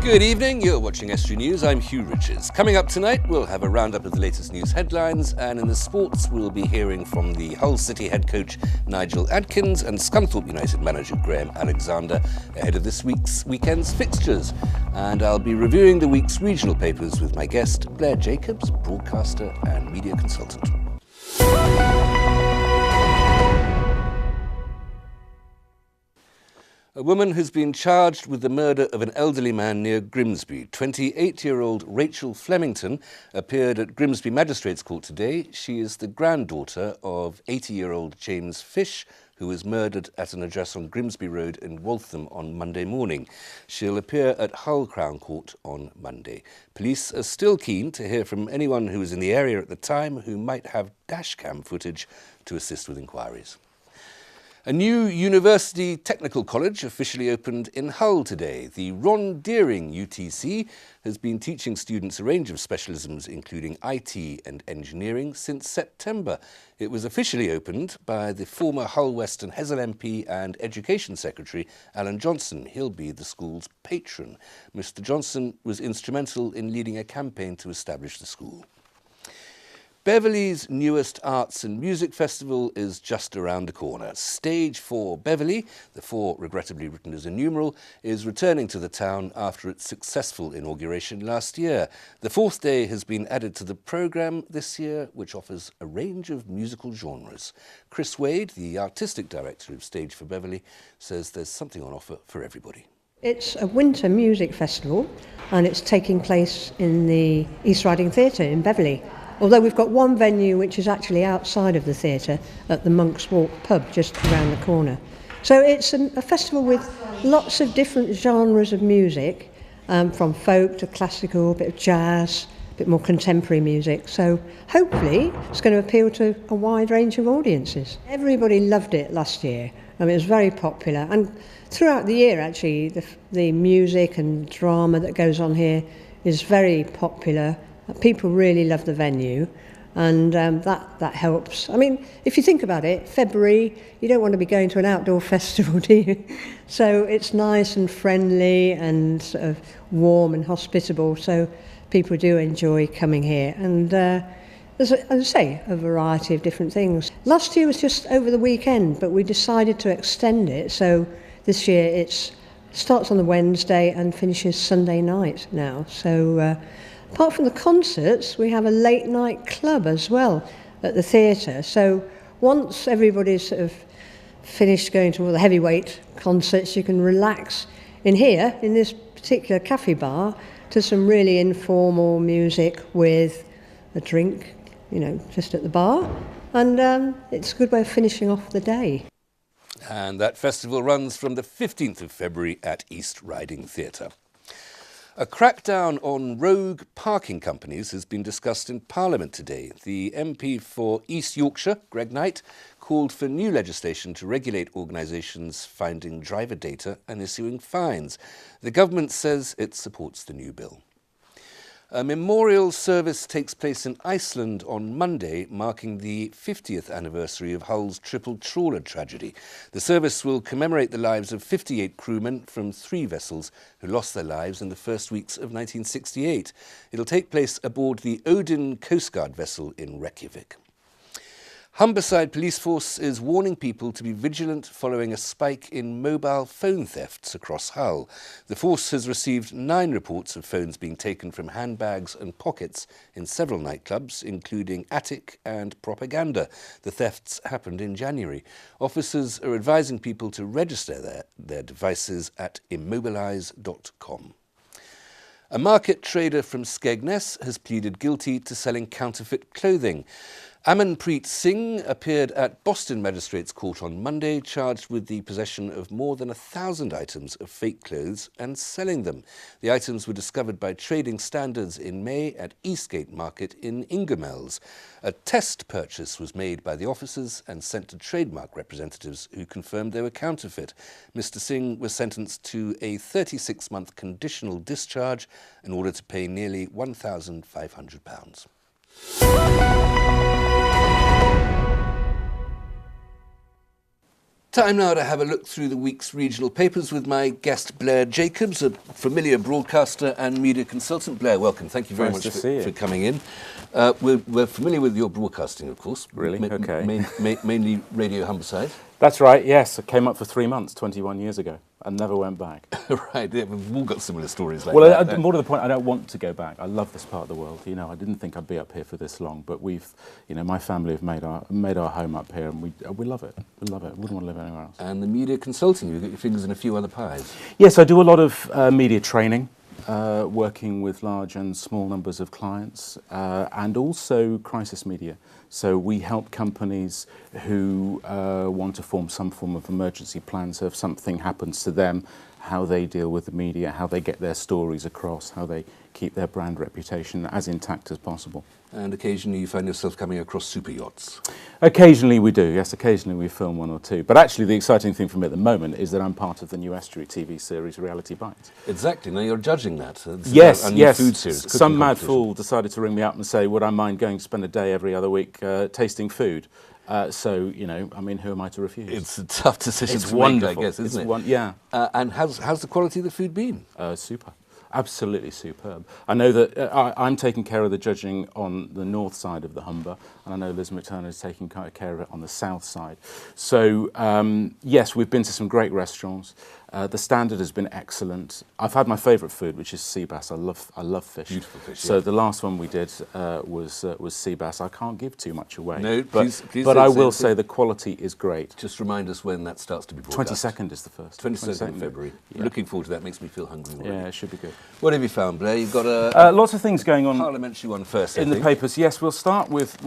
Good evening, you're watching Estuary News, I'm Hugh Riches. Coming up tonight, we'll have a roundup of the latest news headlines, and in the sports, we'll be hearing from the Hull City head coach Nigel Adkins and Scunthorpe United manager Graham Alexander ahead of this weekend's fixtures. And I'll be reviewing the week's regional papers with my guest, Blair Jacobs, broadcaster and media consultant. A woman has been charged with the murder of an elderly man near Grimsby. 28-year-old Rachel Flemington appeared at Grimsby Magistrates Court today. She is the granddaughter of 80-year-old James Fish, who was murdered at an address on Grimsby Road in Waltham on Monday morning. She'll appear at Hull Crown Court on Monday. Police are still keen to hear from anyone who was in the area at the time who might have dashcam footage to assist with inquiries. A new university technical college officially opened in Hull today. The Ron Deering UTC has been teaching students a range of specialisms, including IT and engineering, since September. It was officially opened by the former Hull West and Hessel MP and Education Secretary, Alan Johnson. He'll be the school's patron. Mr. Johnson was instrumental in leading a campaign to establish the school. Beverley's newest arts and music festival is just around the corner. Stage 4 Beverley, the 4 regrettably written as a numeral, is returning to the town after its successful inauguration last year. The 4th day has been added to the programme this year, which offers a range of musical genres. Chris Wade, the artistic director of Stage 4 Beverley, says there's something on offer for everybody. It's a winter music festival and it's taking place in the East Riding Theatre in Beverley. Although we've got one venue which is actually outside of the theatre at the Monk's Walk pub just around the corner. So it's a festival with lots of different genres of music, from folk to classical, a bit of jazz, a bit more contemporary music. So hopefully it's going to appeal to a wide range of audiences. Everybody loved it last year. I mean, it was very popular. And throughout the year, actually, the music and drama that goes on here is very popular. People really love the venue, and that helps. I mean, if you think about it, Febuary, you don't want to be going to an outdoor festival, do you? So it's nice and friendly and sort of warm and hospitable, so people do enjoy coming here. And there's, as I say, a variety of different things. Last year was just over the weekend, but we decided to extend it, so this year it starts on the Wednesday and finishes Sunday night now. So apart from the concerts, we have a late night club as well at the theatre. So once everybody's sort of finished going to all the heavyweight concerts, you can relax in here, in this particular cafe bar, to some really informal music with a drink, you know, just at the bar. And it's a good way of finishing off the day. And that festival runs from the 15th of February at East Riding Theatre. A crackdown on rogue parking companies has been discussed in Parliament today. The MP for East Yorkshire, Greg Knight, called for new legislation to regulate organisations finding driver data and issuing fines. The government says it supports the new bill. A memorial service takes place in Iceland on Monday, marking the 50th anniversary of Hull's triple trawler tragedy. The service will commemorate the lives of 58 crewmen from 3 vessels who lost their lives in the first weeks of 1968. It'll take place aboard the Odin Coast Guard vessel in Reykjavik. Humberside Police Force is warning people to be vigilant following a spike in mobile phone thefts across Hull. The force has received 9 reports of phones being taken from handbags and pockets in several nightclubs, including Attic and Propaganda. The thefts happened in January. Officers are advising people to register their devices at immobilise.com. A market trader from Skegness has pleaded guilty to selling counterfeit clothing. Amanpreet Singh appeared at Boston Magistrates Court on Monday, charged with the possession of more than 1,000 items of fake clothes and selling them. The items were discovered by Trading Standards in May at Eastgate Market in Ingermells. A test purchase was made by the officers and sent to trademark representatives who confirmed they were counterfeit. Mr. Singh was sentenced to a 36-month conditional discharge in order to pay nearly £1,500. Time now to have a look through the week's regional papers with my guest Blair Jacobs, a familiar broadcaster and media consultant. Blair, welcome. Thank you very much for coming in. We're familiar with your broadcasting, of course. Really? Okay. Mainly Radio Humberside. That's right, yes. I came up for 3 months 21 years ago and never went back. Right, yeah, we've all got similar stories like that. Well, more to the point, I don't want to go back. I love this part of the world. You know, I didn't think I'd be up here for this long, but my family have made our home up here, and we love it. We love it. Wouldn't want to live anywhere else. And the media consulting, you've got your fingers in a few other pies. Yes, I do a lot of media training. Working with large and small numbers of clients, and also crisis media. So we help companies who want to form some form of emergency plan, so if something happens to them, how they deal with the media, how they get their stories across, how they keep their brand reputation as intact as possible. And occasionally you find yourself coming across super yachts. Occasionally we do, yes, occasionally we film one or two. But actually the exciting thing for me at the moment is that I'm part of the new Estuary TV series, Reality Bites. Exactly, now you're judging that. Yes. Food series, some mad fool decided to ring me up and say, would I mind going to spend a day every other week tasting food? So, you know, I mean, who am I to refuse? It's a tough decision to wonderful. make, I guess, isn't it? Yeah. And how's the quality of the food been? Super. Absolutely superb. I know that I'm taking care of the judging on the north side of the Humber, and I know Liz McTurner is taking care of it on the south side. So, yes, we've been to some great restaurants. The standard has been excellent. I've had my favourite food, which is sea bass. I love fish. Beautiful fish. So yeah. The last one we did was sea bass. I can't give too much away. No, please but I will say the quality is great. Just remind us when that starts to be broadcast. 22nd is the first. 22nd of February. Yeah. Looking forward to that. Makes me feel hungry already. Yeah, it should be good. What have you found, Blair? You've got a lots of things going on. Parliamentary one first, in the papers. Yes, we'll start with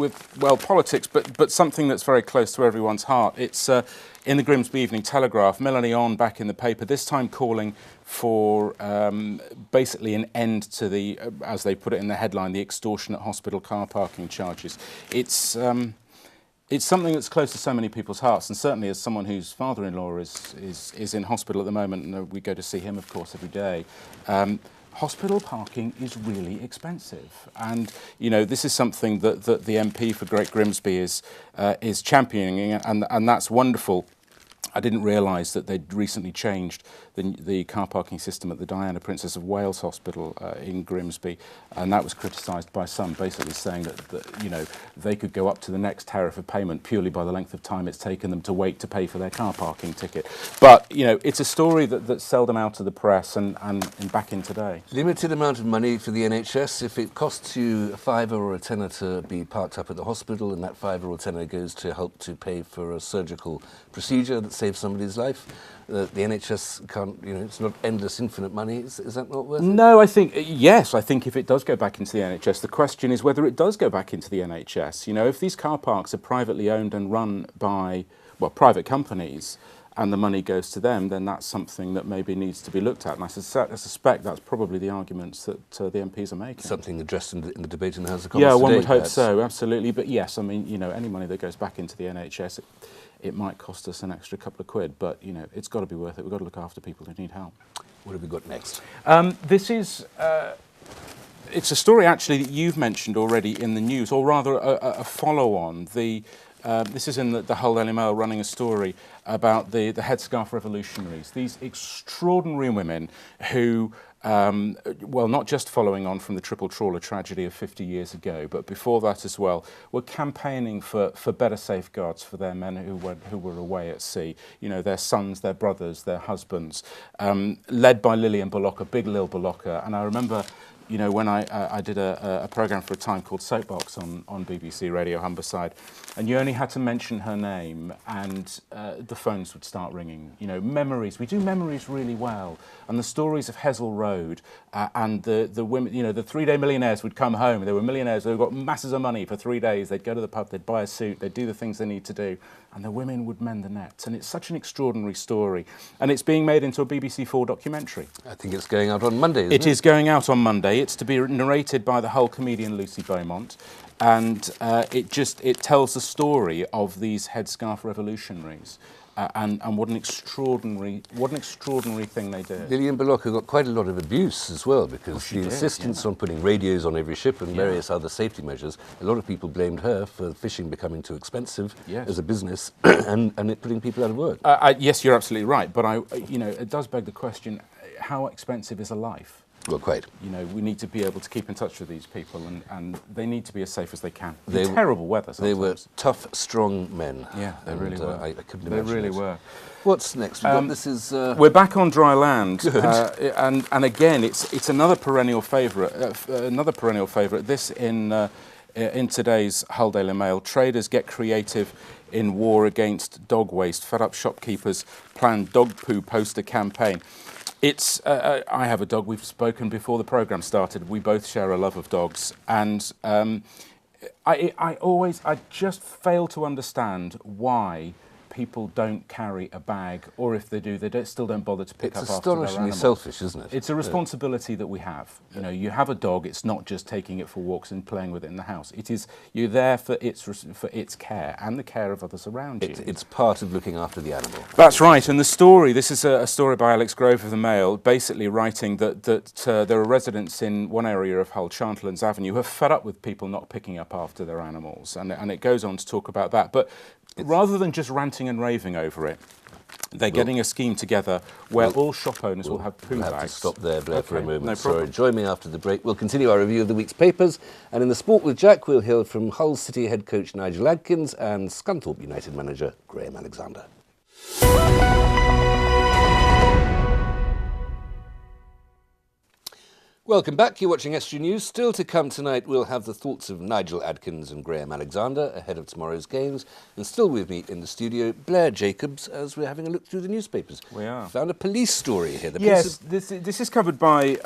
politics, but something that's very close to everyone's heart. It's in the Grimsby Evening Telegraph. Melanie On back in the paper, this time calling for basically an end to the, as they put it in the headline, the extortionate hospital car parking charges. It's something that's close to so many people's hearts, and certainly as someone whose father-in-law is in hospital at the moment, and we go to see him, of course, every day. Hospital parking is really expensive, and you know this is something that the MP for Great Grimsby is championing, and that's wonderful. I didn't realise that they'd recently changed the car parking system at the Diana Princess of Wales Hospital in Grimsby, and that was criticised by some, basically saying that you know they could go up to the next tariff of payment purely by the length of time it's taken them to wait to pay for their car parking ticket. But you know it's a story that's seldom out of the press and back in today. Limited amount of money for the NHS. If it costs you a £5 or a tenner to be parked up at the hospital, and that £5 or tenner goes to help to pay for a surgical procedure that saves somebody's life, the NHS can't, you know, it's not endless, infinite money. Is that not worth it? No, I think, yes, I think if it does go back into the NHS, the question is whether it does go back into the NHS. You know, if these car parks are privately owned and run by, well, private companies, and the money goes to them, then that's something that maybe needs to be looked at. And I suspect that's probably the arguments that the MPs are making. Something addressed in the debate in the House of Commons today. Yeah, one would hope so, absolutely. But yes, I mean, you know, any money that goes back into the NHS, it might cost us an extra couple of quid, but you know, it's got to be worth it. We've got to look after people who need help. What have we got next? This is, it's a story actually that you've mentioned already in the news, or rather a follow-on. This is in the Hull Daily Mail running a story about the headscarf revolutionaries, these extraordinary women who, well, not just following on from the triple trawler tragedy of 50 years ago, but before that as well, were campaigning for better safeguards for their men who were away at sea. You know, their sons, their brothers, their husbands, led by Lillian Bollocker, Big Lil Bollocker. And I remember, you know, when I did a programme for a time called Soapbox on BBC Radio Humberside, and you only had to mention her name and the phones would start ringing. You know, memories. We do memories really well. And the stories of Hessel Road and the women, you know, the 3-day millionaires would come home. They were millionaires. They got masses of money for 3 days. They'd go to the pub. They'd buy a suit. They'd do the things they need to do. And the women would mend the nets. And it's such an extraordinary story. And it's being made into a BBC 4 documentary. I think it's going out on Monday, isn't it? It is going out on Monday. It's to be narrated by the Hull comedian Lucy Beaumont. And it tells the story of these headscarf revolutionaries and what an extraordinary thing they did. Lillian Balocca got quite a lot of abuse as well, because she the did, insistence on putting radios on every ship and various other safety measures, a lot of people blamed her for fishing becoming too expensive as a business and it putting people out of work. Yes, you're absolutely right, but it does beg the question, how expensive is a life? Well, quite. We need to be able to keep in touch with these people, and they need to be as safe as they can. In terrible weather sometimes. They were tough, strong men. Yeah, they really were. I couldn't imagine They really it. were. What's next? This is... We're back on dry land, and again, it's another perennial favourite. This in today's Hull Daily Mail. Traders get creative in war against dog waste. Fed up shopkeepers plan dog poo poster campaign. It's. I have a dog. We've spoken before the programme started. We both share a love of dogs, and I just fail to understand why people don't carry a bag, or if they do, they still don't bother to pick up after their animal. It's astonishingly selfish, isn't it? It's a responsibility that we have. You have a dog. It's not just taking it for walks and playing with it in the house. It is, you're there for its care and the care of others around you. It's part of looking after the animal. That's right. And the story, this is a story by Alex Grove of the Mail, basically writing that there are residents in one area of Hull, Chantlands Avenue, who are fed up with people not picking up after their animals. And it goes on to talk about that. But rather than just ranting and raving over it, they're getting a scheme together where all shop owners will have poo bags. We'll have to stop there, Blair, for a moment. No problem. Sorry, join me after the break. We'll continue our review of the week's papers. And in the Sport with Jack, we'll hear from Hull City head coach Nigel Adkins and Scunthorpe United manager Graham Alexander. Welcome back. You're watching Estuary News. Still to come tonight, we'll have the thoughts of Nigel Adkins and Graham Alexander ahead of tomorrow's games. And still with me in the studio, Blair Jacobs, as we're having a look through the newspapers. We are. Found a police story here. Yes, this is covered by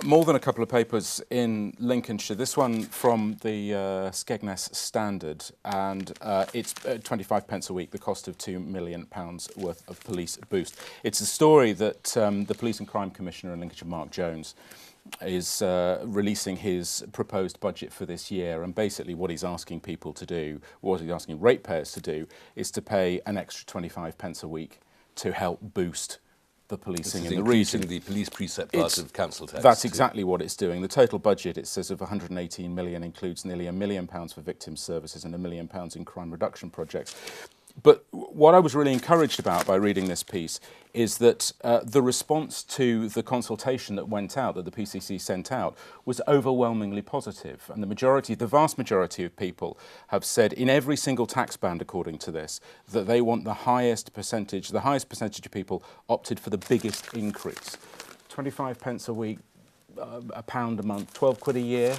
more than a couple of papers in Lincolnshire. This one from the Skegness Standard, and it's 25 pence a week, the cost of £2 million worth of police boost. It's a story that the Police and Crime Commissioner in Lincolnshire, Mark Jones, is releasing his proposed budget for this year, and basically what he's asking people to do, what he's asking ratepayers to do, is to pay an extra 25 pence a week to help boost the policing in the region. The police precept part of council tax. That's exactly what it's doing. The total budget, it says, of 118 million includes nearly £1 million for victim services and £1 million in crime reduction projects. But what I was really encouraged about by reading this piece is that the response to the consultation that went out, that the PCC sent out, was overwhelmingly positive. And the vast majority of people have said in every single tax band, according to this, that they want the highest percentage of people opted for the biggest increase. 25 pence a week, £1 a month, 12 quid a year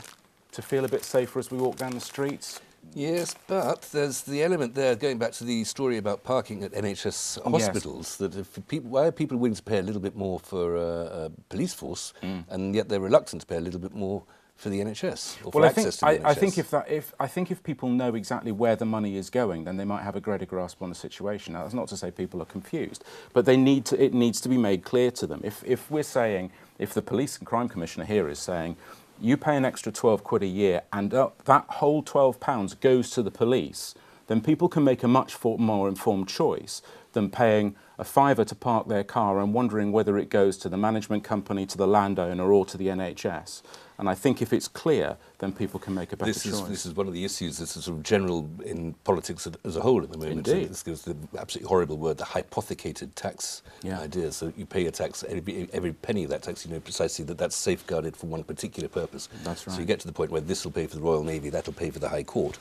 to feel a bit safer as we walk down the streets. Yes, but there's the element there, going back to the story about parking at NHS hospitals, that if why are people willing to pay a little bit more for a police force, and yet they're reluctant to pay a little bit more for the NHS, or for access to the NHS? I think if people know exactly where the money is going, then they might have a greater grasp on the situation. Now, that's not to say people are confused, but it needs to be made clear to them. If the Police and Crime Commissioner here is saying, you pay an extra 12 quid a year and that whole £12 goes to the police, then people can make a much more informed choice than paying a fiver to park their car and wondering whether it goes to the management company, to the landowner or to the NHS. And I think if it's clear, then people can make a better choice. This is one of the issues that's sort of general in politics as a whole at the moment. Indeed. This gives the absolutely horrible word, the hypothecated tax idea. So you pay a tax, every penny of that tax, you know precisely that that's safeguarded for one particular purpose. That's right. So you get to the point where this will pay for the Royal Navy, that will pay for the High Court.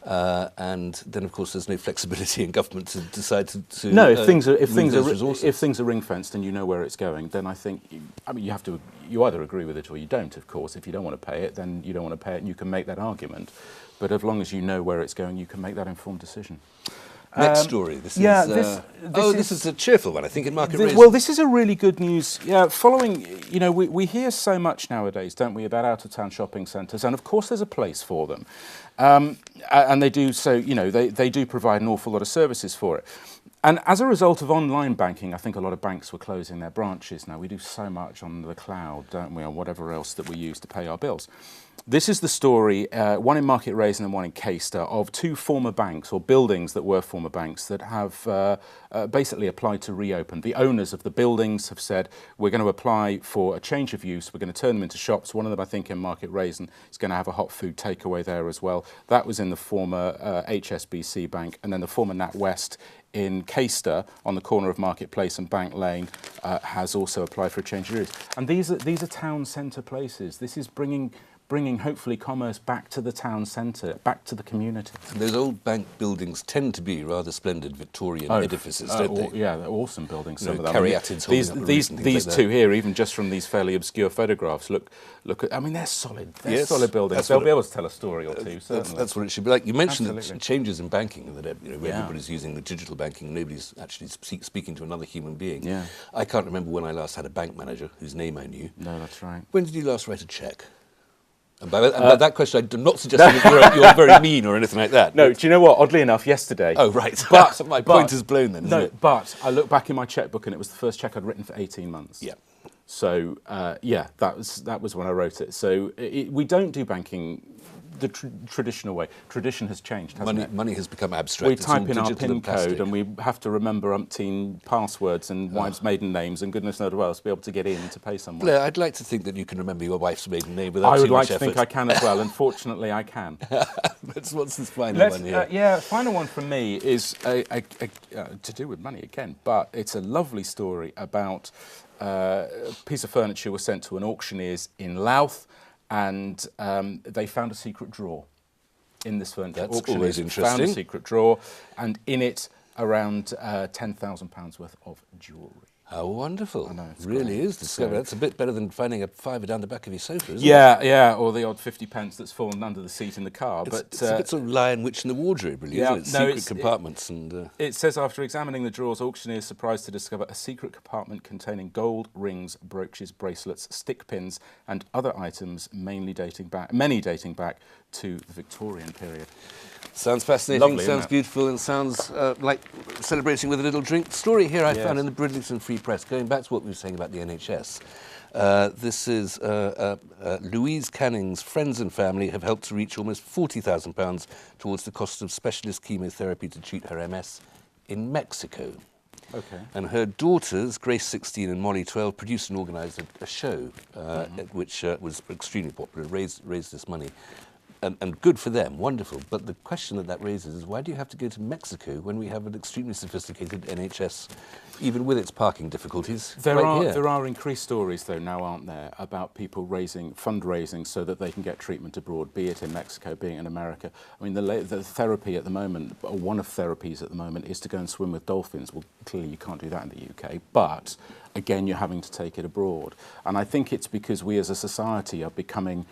And then, of course, there's no flexibility in government to decide to no, if things are ring-fenced and you know where it's going, then I think, you either agree with it or you don't, of course. If you don't want to pay it, then you don't want to pay it, and you can make that argument. But as long as you know where it's going, you can make that informed decision. Next story. This is a cheerful one, I think, in Market Raising. Well, this is a really good news. Yeah, following, we hear so much nowadays, don't we, about out-of-town shopping centres, and of course there's a place for them. And they do so, they do provide an awful lot of services for it. And as a result of online banking, I think a lot of banks were closing their branches now. We do so much on the cloud, don't we, or whatever else that we use to pay our bills. This is the story, one in Market Rasen and one in Caister, of two former banks, or buildings that were former banks, that have basically applied to reopen. The owners of the buildings have said, we're going to apply for a change of use, we're going to turn them into shops. One of them, I think, in Market Rasen is going to have a hot food takeaway there as well. That was in the former HSBC bank, and then the former NatWest in Caister, on the corner of Marketplace and Bank Lane, has also applied for a change of use. And these are town centre places. This is bringing hopefully commerce back to the town centre, back to the community. And those old bank buildings tend to be rather splendid Victorian edifices, don't they? Yeah, they're awesome buildings. Some of them. Caryatids holding up the roofs and things these like two here, even just from these fairly obscure photographs, look at. I mean, they're solid. They're Yes, solid buildings. They'll be able to tell a story or two. Certainly. That's what it should be like. You mentioned Absolutely. changes in banking, that everybody's using the digital banking, nobody's actually speaking to another human being. Yeah. I can't remember when I last had a bank manager whose name I knew. No, that's right. When did you last write a cheque? And by that question, I'm not suggesting that you're very mean or anything like that. No, do you know what? Oddly enough, yesterday. Oh, right. But My point is blown then, isn't no, it? but I look back in my chequebook and it was the first cheque I'd written for 18 months. Yeah. So, that was when I wrote it. So we don't do banking the traditional way. Tradition has changed, hasn't it? Money has become abstract. We It's all type in our digital PIN and plastic. code and we have to remember umpteen passwords and wives' maiden names and goodness knows what else to be able to get in to pay someone. Blair, I'd like to think that you can remember your wife's maiden name without I would too like much to effort. think I can as well. Unfortunately, I can. What's this final one here? Final one from me is to do with money again, but it's a lovely story about a piece of furniture was sent to an auctioneer's in Louth, and they found a secret drawer in this furniture. That's Auctioneers always interesting. found a secret drawer, and in it around £10,000 worth of jewellery. How wonderful. I know, it's really great. is discovery. That's a bit better than finding a fiver down the back of your sofa, isn't it? Yeah, or the odd 50 pence that's fallen under the seat in the car. It's a bit sort of Lion, Witch in the Wardrobe, really, isn't it? Secret compartments. It says, after examining the drawers, auctioneers surprised to discover a secret compartment containing gold rings, brooches, bracelets, stick pins, and other items, many dating back to the Victorian period. Sounds fascinating, Lovely, sounds isn't it? beautiful, and sounds like celebrating with a little drink. The story here I found in the Bridlington Free Press, going back to what we were saying about the NHS. This is Louise Canning's friends and family have helped to reach almost £40,000 towards the cost of specialist chemotherapy to treat her MS in Mexico. Okay. And her daughters, Grace 16 and Molly 12, produced and organised a show which was extremely popular, raised this money. And good for them, wonderful. But the question that raises is, why do you have to go to Mexico when we have an extremely sophisticated NHS, even with its parking difficulties, There here? are increased stories, though, now, aren't there, about people fundraising so that they can get treatment abroad, be it in Mexico, be it in America. I mean, the therapy at the moment, or one of therapies at the moment, is to go and swim with dolphins. Well, clearly you can't do that in the UK, but again, you're having to take it abroad. And I think it's because we as a society are becoming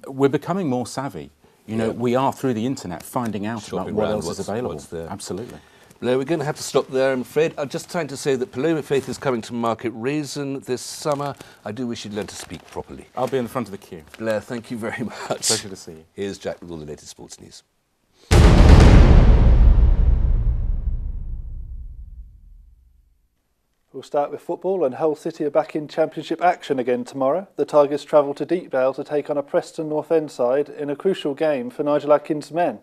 we're becoming more savvy. You know, we are, through the internet, finding out about what else is available. Absolutely. Blair, we're going to have to stop there, I'm afraid. I'm just trying to say that Paloma Faith is coming to Market Rasen this summer. I do wish you'd learn to speak properly. I'll be in the front of the queue. Blair, thank you very much. Pleasure to see you. Here's Jack with all the latest sports news. We'll start with football, and Hull City are back in Championship action again tomorrow. The Tigers travel to Deepdale to take on a Preston North End side in a crucial game for Nigel Adkins' men.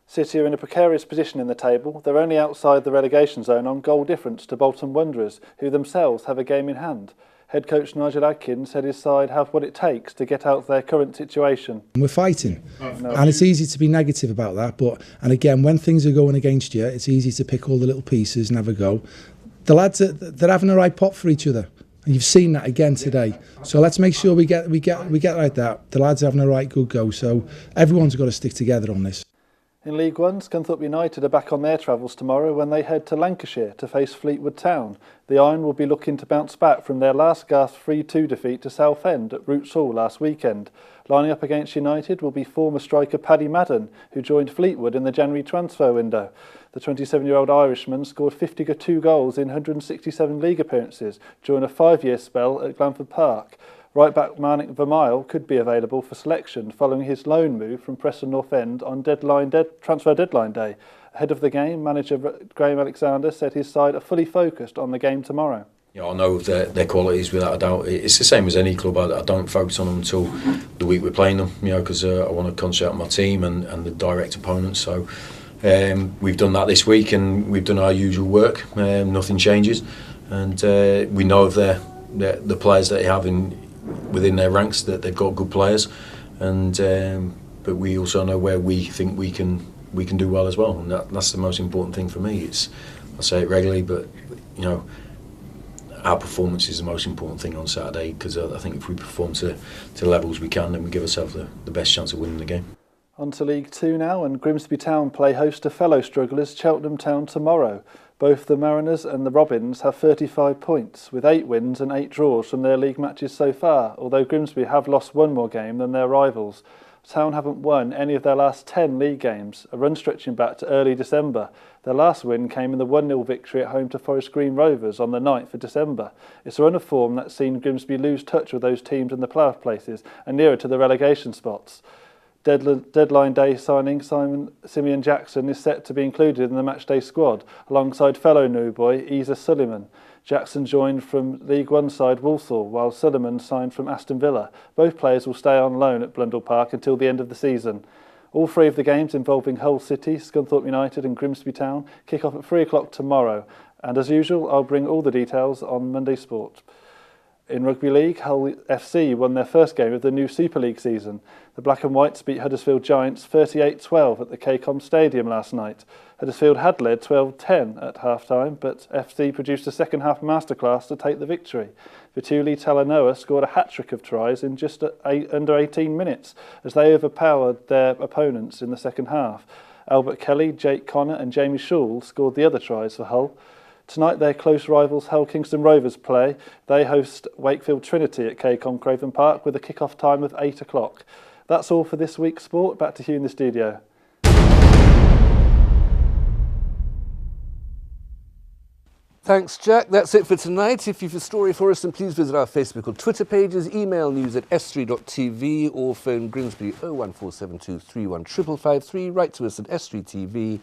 City are in a precarious position in the table. They're only outside the relegation zone on goal difference to Bolton Wanderers, who themselves have a game in hand. Head coach Nigel Adkins said his side have what it takes to get out of their current situation. We're fighting, and it's easy to be negative about that, and again, when things are going against you, it's easy to pick all the little pieces and have a go. The lads, they're having a right pop for each other, and you've seen that again today. So let's make sure we get like that. The lads are having a right good go, so everyone's got to stick together on this. In League One, Scunthorpe United are back on their travels tomorrow when they head to Lancashire to face Fleetwood Town. The Iron will be looking to bounce back from their last gasp 3-2 defeat to Southend at Roots Hall last weekend. Lining up against United will be former striker Paddy Madden, who joined Fleetwood in the January transfer window. The 27-year-old Irishman scored 52 goals in 167 league appearances during a 5-year spell at Glanford Park. Right-back Manik Vermeil could be available for selection following his loan move from Preston North End on transfer deadline day. Ahead of the game, manager Graham Alexander said his side are fully focused on the game tomorrow. You know, I know of their qualities without a doubt. It's the same as any club. I don't focus on them until the week we're playing them, you know, because I want to concentrate on my team and the direct opponents. So we've done that this week, and we've done our usual work. Nothing changes, and we know of the players that they have within their ranks, that they've got good players, and but we also know where we think we can do well as well, and that's the most important thing for me. I say it regularly, but you know, our performance is the most important thing on Saturday, because I think if we perform to levels we can, then we give ourselves the best chance of winning the game. On to League Two now, and Grimsby Town play host to fellow strugglers Cheltenham Town tomorrow. Both the Mariners and the Robins have 35 points, with 8 wins and 8 draws from their league matches so far, although Grimsby have lost one more game than their rivals. Town haven't won any of their last 10 league games, a run stretching back to early December. Their last win came in the 1-0 victory at home to Forest Green Rovers on the 9th of December. It's a run of form that's seen Grimsby lose touch with those teams in the playoff places and nearer to the relegation spots. Deadline day signing Simeon Jackson is set to be included in the matchday squad alongside fellow new boy Isa Suleiman. Jackson joined from League One side Walsall, while Suleiman signed from Aston Villa. Both players will stay on loan at Blundell Park until the end of the season. All 3 of the games involving Hull City, Scunthorpe United and Grimsby Town kick off at 3 o'clock tomorrow, and as usual I'll bring all the details on Monday Sport. In Rugby League, Hull FC won their first game of the new Super League season. The Black and Whites beat Huddersfield Giants 38-12 at the KCOM Stadium last night. Huddersfield had led 12-10 at half-time, but FC produced a second-half masterclass to take the victory. Vituli Talanoa scored a hat-trick of tries in just under 18 minutes as they overpowered their opponents in the second half. Albert Kelly, Jake Connor and Jamie Shaw scored the other tries for Hull. Tonight their close rivals Hull Kingston Rovers play. They host Wakefield Trinity at KCOM Craven Park with a kick-off time of 8 o'clock. That's all for this week's sport. Back to Hugh in the studio. Thanks, Jack. That's it for tonight. If you've a story for us, then please visit our Facebook or Twitter pages, email news@estuary.tv or phone Grimsby 01472 3155553. Write to us at Estuary TV,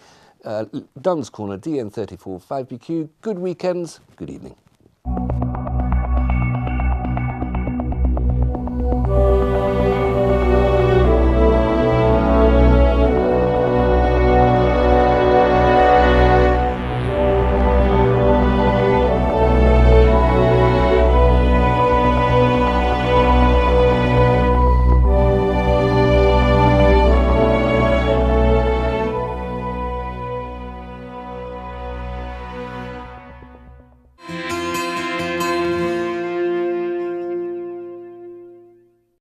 Duns Corner, DN34 5BQ. Good weekends, good evening.